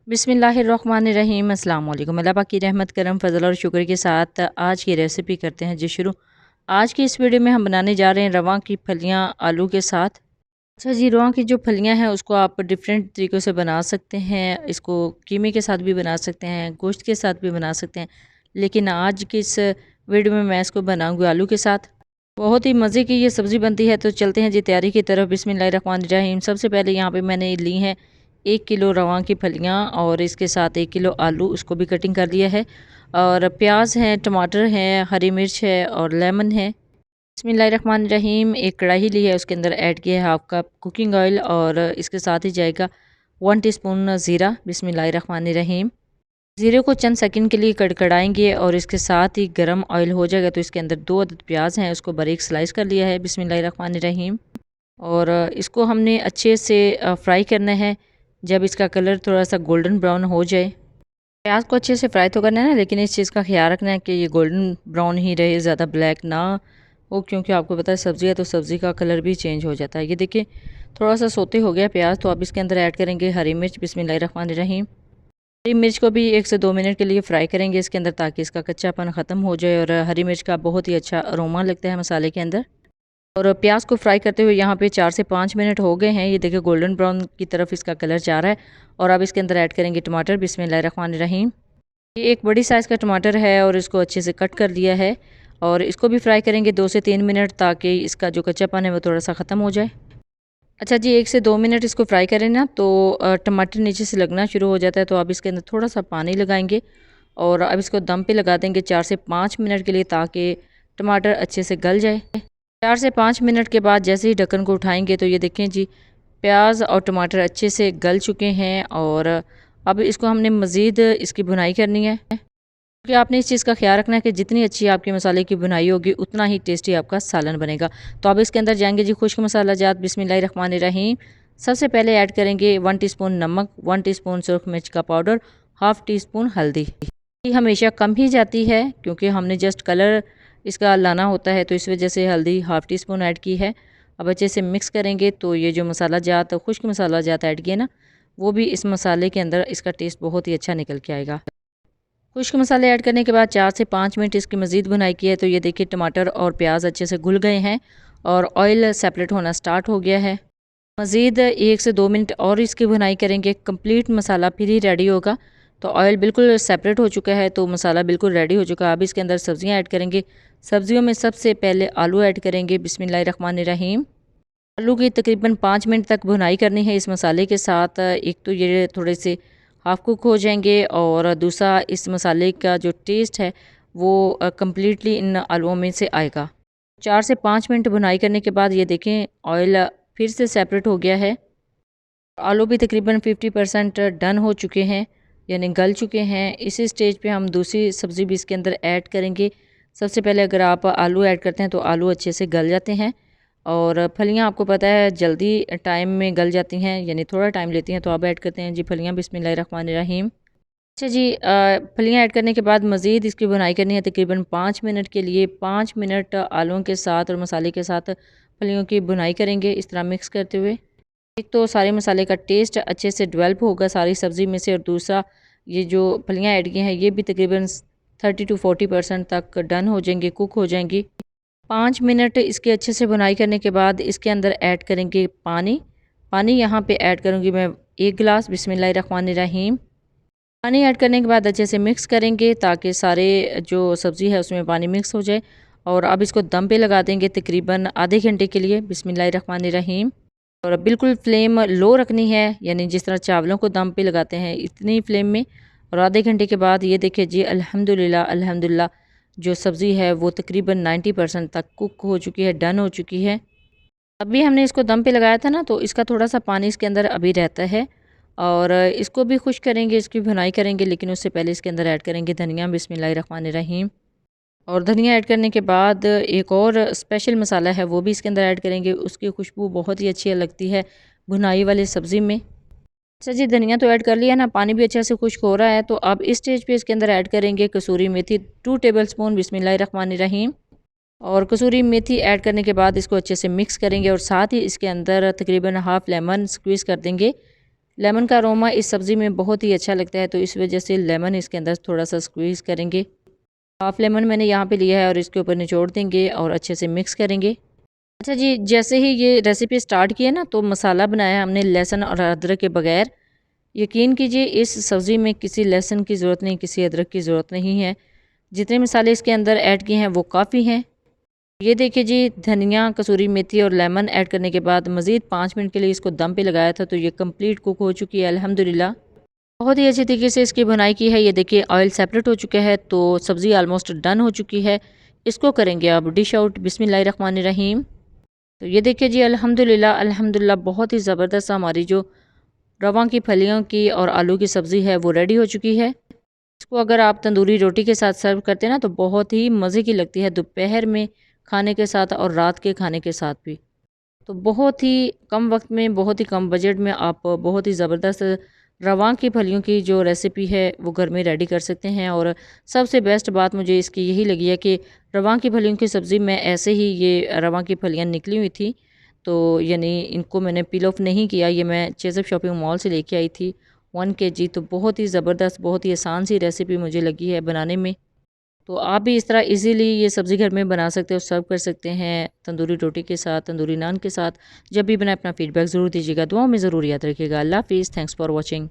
बिस्मिल्लाहिर्रहमानिर्रहीम अस्सलाम वालेकुम। अल्लाह पाक की रहमत करम फजल और शुक्र के साथ आज की रेसिपी करते हैं जी शुरू। आज की इस वीडियो में हम बनाने जा रहे हैं रवा की फलियां आलू के साथ। अच्छा जी, रवा की जो फलियां हैं उसको आप डिफरेंट तरीक़ों से बना सकते हैं। इसको कीमे के साथ भी बना सकते हैं, गोश्त के साथ भी बना सकते हैं, लेकिन आज की इस वीडियो में मैं इसको बनाऊँगी आलू के साथ। बहुत ही मज़े की ये सब्ज़ी बनती है। तो चलते हैं जी तैयारी की तरफ। बिस्मिल्लाहिर्रहमानिर्रहीम। सबसे पहले यहाँ पे मैंने ली है 1 किलो रवा की फलियाँ और इसके साथ 1 किलो आलू, उसको भी कटिंग कर लिया है। और प्याज है, टमाटर है, हरी मिर्च है और लेमन है। बिस्मिल्लाहिर्रहमानिर्रहीम। एक कढ़ाई ली है, उसके अंदर ऐड किया है हाफ कप कुकिंग ऑयल और इसके साथ ही जाएगा 1 टीस्पून ज़ीरा। बिस्मिल्लाहिर्रहमानिर्रहीम। ज़ीरे को चंद सेकंड के लिए कड़कड़ाएंगे और इसके साथ ही गरम ऑयल हो जाएगा तो इसके अंदर 2 अदद प्याज हैं, उसको बारीक स्लाइस कर लिया है। बिस्मिल्लाहिर्रहमानिर्रहीम। और इसको हमने अच्छे से फ्राई करना है। जब इसका कलर थोड़ा सा गोल्डन ब्राउन हो जाए, प्याज को अच्छे से फ्राई तो करना है ना, लेकिन इस चीज़ का ख्याल रखना है कि ये गोल्डन ब्राउन ही रहे, ज़्यादा ब्लैक ना हो, क्योंकि आपको पता है सब्ज़ी है तो सब्ज़ी का कलर भी चेंज हो जाता है। ये देखिए थोड़ा सा सोते हो गया प्याज, तो अब इसके अंदर ऐड करेंगे हरी मिर्च। बिस्मिल्लाहिर्रहमानिर्रहीम। हरी मिर्च को भी 1 से 2 मिनट के लिए फ्राई करेंगे इसके अंदर, ताकि इसका कच्चापन ख़त्म हो जाए। और हरी मिर्च का बहुत ही अच्छा अरोमा लगता है मसाले के अंदर। और प्याज को फ्राई करते हुए यहाँ पे 4 से 5 मिनट हो गए हैं। ये देखिए गोल्डन ब्राउन की तरफ इसका कलर जा रहा है। और अब इसके अंदर ऐड करेंगे टमाटर। बिस्मिल्लाहिर्रहमानिर्रहीम। ये एक बड़ी साइज़ का टमाटर है और इसको अच्छे से कट कर लिया है। और इसको भी फ्राई करेंगे 2 से 3 मिनट, ताकि इसका जो कच्चापन है वो थोड़ा सा ख़त्म हो जाए। अच्छा जी, 1 से 2 मिनट इसको फ्राई करें ना, तो टमाटर नीचे से लगना शुरू हो जाता है। तो अब इसके अंदर थोड़ा सा पानी लगाएंगे और अब इसको दम पे लगा देंगे 4 से 5 मिनट के लिए, ताकि टमाटर अच्छे से गल जाए। 4 से 5 मिनट के बाद जैसे ही ढक्कन को उठाएंगे तो ये देखें जी, प्याज और टमाटर अच्छे से गल चुके हैं। और अब इसको हमने मज़ीद इसकी भुनाई करनी है, क्योंकि आपने इस चीज़ का ख्याल रखना है कि जितनी अच्छी आपके मसाले की भुनाई होगी उतना ही टेस्टी आपका सालन बनेगा। तो अब इसके अंदर जाएंगे जी खुश्क मसाला जात। बिस्मिल्लाहिर्रहमानिर्रहीम। सबसे पहले ऐड करेंगे 1 टीस्पून नमक, 1 टीस्पून सुरख मिर्च का पाउडर, हाफ़ टी स्पून हल्दी। ये हमेशा कम ही जाती है क्योंकि हमने जस्ट कलर इसका लाना होता है, तो इस वजह से हल्दी हाफ़ टी स्पून ऐड की है। अब अच्छे से मिक्स करेंगे तो ये जो मसाला जात, खुश्क मसाला जात ऐड किया ना, वो भी इस मसाले के अंदर इसका टेस्ट बहुत ही अच्छा निकल के आएगा। खुश्क मसाले ऐड करने के बाद 4 से 5 मिनट इसकी मज़ीद भुनाई की है। तो ये देखिए टमाटर और प्याज अच्छे से घुल गए हैं और ऑयल सेपरेट होना स्टार्ट हो गया है। मज़ीद 1 से 2 मिनट और इसकी भुनाई करेंगे, कंप्लीट मसाला फिर ही रेडी होगा। तो ऑयल बिल्कुल सेपरेट हो चुका है, तो मसाला बिल्कुल रेडी हो चुका है। अब इसके अंदर सब्ज़ियाँ ऐड करेंगे। सब्ज़ियों में सबसे पहले आलू ऐड करेंगे। बिस्मिल्लाहिर्रहमानिर्रहीम। आलू की तकरीबन 5 मिनट तक भुनाई करनी है इस मसाले के साथ। एक तो ये थोड़े से हाफ कुक हो जाएंगे और दूसरा इस मसाले का जो टेस्ट है वो कम्प्लीटली इन आलूओं में से आएगा। 4 से 5 मिनट भुनाई करने के बाद ये देखें ऑयल फिर से सेपरेट हो गया है। आलू भी तकरीबन 50% डन हो चुके हैं, यानी गल चुके हैं। इसी स्टेज पे हम दूसरी सब्ज़ी भी इसके अंदर ऐड करेंगे। सबसे पहले अगर आप आलू ऐड करते हैं तो आलू अच्छे से गल जाते हैं और फलियां आपको पता है जल्दी टाइम में गल जाती हैं, यानी थोड़ा टाइम लेती हैं। तो अब ऐड करते हैं जी फलियां। बिस्मिल्लाहिर्रहमानिर्रहीम। अच्छा जी, फलियां ऐड करने के बाद मज़ीद इसकी बुनाई करनी है तकरीबन 5 मिनट के लिए। 5 मिनट आलूओं के साथ और मसाले के साथ फलियों की बुनाई करेंगे इस तरह मिक्स करते हुए। एक तो सारे मसाले का टेस्ट अच्छे से डेवलप होगा सारी सब्ज़ी में से, और दूसरा ये जो फलियां ऐड की हैं ये भी तकरीबन 30 to 40% तक डन हो जाएंगी, कुक हो जाएंगी। 5 मिनट इसके अच्छे से बुनाई करने के बाद इसके अंदर ऐड करेंगे पानी। पानी यहाँ पे ऐड करूँगी मैं 1 गिलास। बिस्मिल्लाहिर्रहमानिर्रहीम। पानी ऐड करने के बाद अच्छे से मिक्स करेंगे ताकि सारे जो सब्ज़ी है उसमें पानी मिक्स हो जाए। और अब इसको दम पे लगा देंगे तकरीबन आधे घंटे के लिए। बिस्मिल्लाहिर्रहमानिर्रहीम। और बिल्कुल फ्लेम लो रखनी है, यानी जिस तरह चावलों को दम पे लगाते हैं इतनी फ्लेम में। और आधे घंटे के बाद ये देखिए जी अल्हम्दुलिल्लाह अल्हम्दुलिल्लाह जो सब्ज़ी है वो तकरीबन 90% तक कुक हो चुकी है, डन हो चुकी है। अभी हमने इसको दम पे लगाया था ना, तो इसका थोड़ा सा पानी इसके अंदर अभी रहता है। और इसको भी खुश करेंगे, इसकी भुनाई करेंगे, लेकिन उससे पहले इसके अंदर ऐड करेंगे धनिया। बिस्मिल्लाहिर्रहमानिर्रहीम। और धनिया ऐड करने के बाद एक और स्पेशल मसाला है वो भी इसके अंदर ऐड करेंगे। उसकी खुशबू बहुत ही अच्छी लगती है भुनाई वाली सब्ज़ी में। अच्छा जी, धनिया तो ऐड कर लिया ना, पानी भी अच्छे से खुश्क हो रहा है। तो अब इस स्टेज पे इसके अंदर ऐड करेंगे कसूरी मेथी 2 टेबलस्पून। बिस्मिल्लाहिर्रहमानिर्रहीम। और कसूरी मेथी ऐड करने के बाद इसको अच्छे से मिक्स करेंगे और साथ ही इसके अंदर तकरीबन हाफ़ लेमन स्क्वीज़ कर देंगे। लेमन का अरोमा इस सब्ज़ी में बहुत ही अच्छा लगता है, तो इस वजह से लेमन इसके अंदर थोड़ा सा स्क्वीज़ करेंगे। हाफ लेमन मैंने यहाँ पे लिया है और इसके ऊपर निचोड़ देंगे और अच्छे से मिक्स करेंगे। अच्छा जी, जैसे ही ये रेसिपी स्टार्ट की है ना, तो मसाला बनाया हमने लहसुन और अदरक के बगैर। यकीन कीजिए इस सब्ज़ी में किसी लहसुन की ज़रूरत नहीं, किसी अदरक की ज़रूरत नहीं है। जितने मसाले इसके अंदर ऐड किए हैं वो काफ़ी हैं। ये देखिए जी, धनिया, कसूरी मेथी और लेमन ऐड करने के बाद मज़ीद 5 मिनट के लिए इसको दम पे लगाया था, तो ये कंप्लीट कुक हो चुकी है अल्हम्दुलिल्लाह। बहुत ही अच्छी तरीके से इसकी बुनाई की है। ये देखिए ऑयल सेपरेट हो चुका है, तो सब्ज़ी ऑलमोस्ट डन हो चुकी है। इसको करेंगे अब डिश आउट। बिस्मिल्लाहिर्रहमानिर्रहीम। तो ये देखिए जी, अल्हम्दुलिल्लाह अल्हम्दुलिल्लाह बहुत ही ज़बरदस्त हमारी जो रवा की फलियों की और आलू की सब्ज़ी है वो रेडी हो चुकी है। इसको अगर आप तंदूरी रोटी के साथ सर्व करते हैं ना, तो बहुत ही मज़े की लगती है, दोपहर में खाने के साथ और रात के खाने के साथ भी। तो बहुत ही कम वक्त में, बहुत ही कम बजट में आप बहुत ही ज़बरदस्त रवा की फलियों की जो रेसिपी है वो घर में रेडी कर सकते हैं। और सबसे बेस्ट बात मुझे इसकी यही लगी है कि रवा की फलियों की सब्ज़ी में ऐसे ही ये रवा की फलियाँ निकली हुई थी, तो यानी इनको मैंने पील ऑफ नहीं किया। ये मैं चेज़अप शॉपिंग मॉल से लेके आई थी 1 केजी। तो बहुत ही ज़बरदस्त, बहुत ही आसान सी रेसिपी मुझे लगी है बनाने में। तो आप भी इस तरह इजीली ये सब्ज़ी घर में बना सकते हो, सर्व कर सकते हैं तंदूरी रोटी के साथ, तंदूरी नान के साथ। जब भी बनाए अपना फीडबैक ज़रूर दीजिएगा, दुआओं में ज़रूर याद रखिएगा। अल्लाह हाफ़िज़, थैंक्स फॉर वॉचिंग।